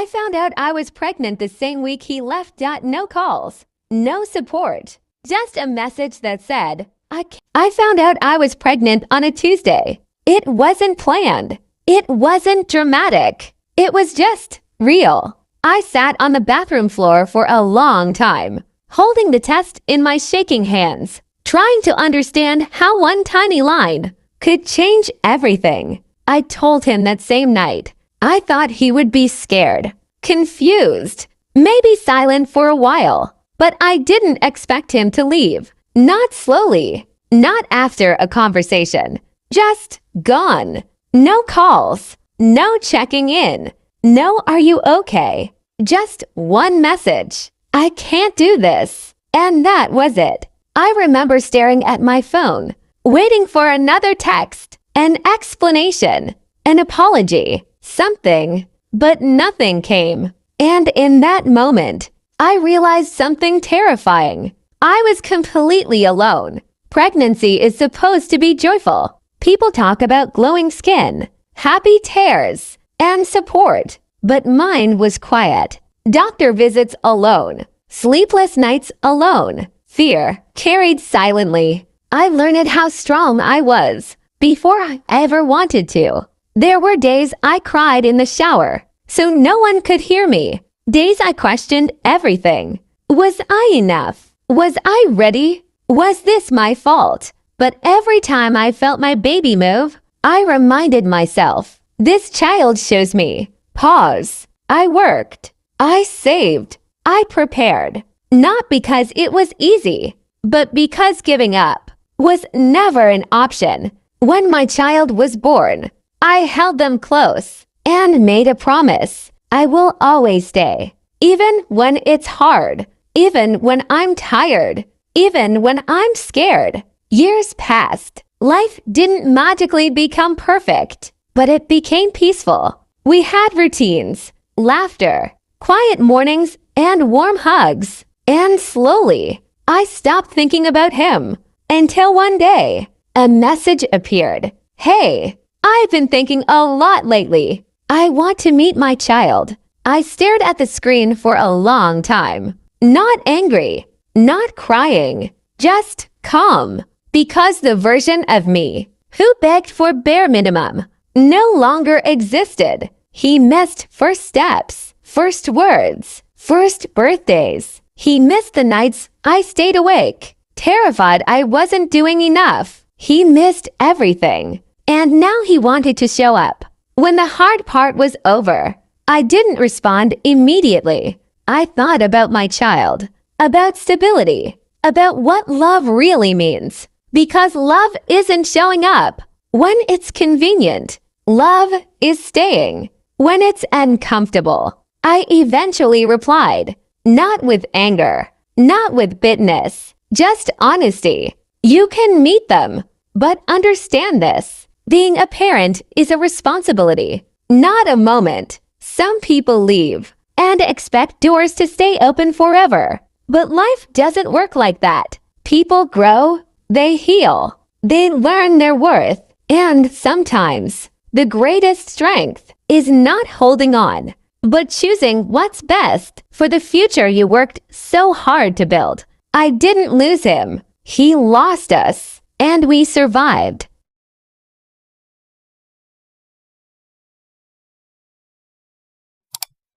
I found out I was pregnant the same week he left. No calls, no support, just a message that said, I found out I was pregnant on a Tuesday. It wasn't planned. It wasn't dramatic. It was just real. I sat on the bathroom floor for a long time, holding the test in my shaking hands, trying to understand how one tiny line could change everything. I told him that same night. I thought he would be scared, confused, maybe silent for a while, but I didn't expect him to leave. Not slowly, not after a conversation, just gone. No calls, no checking in, no "are you okay?" Just one message. I can't do this. And that was it. I remember staring at my phone, waiting for another text, an explanation, an apology, something, but nothing came. And in that moment, I realized something terrifying. I was completely alone. Pregnancy is supposed to be joyful. People talk about glowing skin, happy tears, and support, but mine was quiet. Doctor visits alone, sleepless nights alone, fear carried silently. I learned how strong I was before I ever wanted to. There were days I cried in the shower, so no one could hear me. Days I questioned everything. Was I enough? Was I ready? Was this my fault? But every time I felt my baby move, I reminded myself, this child shows me. Pause. I worked. I saved. I prepared. Not because it was easy, but because giving up was never an option. When my child was born, I held them close and made a promise. I will always stay, even when it's hard, even when I'm tired, even when I'm scared. Years passed. Life didn't magically become perfect, but it became peaceful. We had routines, laughter, quiet mornings, and warm hugs. And slowly, I stopped thinking about him until one day, a message appeared. Hey, I've been thinking a lot lately. I want to meet my child. I stared at the screen for a long time. Not angry, not crying, just calm. Because the version of me who begged for bare minimum no longer existed. He missed first steps, first words, first birthdays. He missed the nights I stayed awake, terrified I wasn't doing enough. He missed everything. And now he wanted to show up. When the hard part was over, I didn't respond immediately. I thought about my child, about stability, about what love really means. Because love isn't showing up when it's convenient. Love is staying when it's uncomfortable. I eventually replied, not with anger, not with bitterness, just honesty. You can meet them, but understand this. Being a parent is a responsibility, not a moment. Some people leave and expect doors to stay open forever. But life doesn't work like that. People grow, they heal, they learn their worth. And sometimes the greatest strength is not holding on, but choosing what's best for the future you worked so hard to build. I didn't lose him. He lost us, and we survived.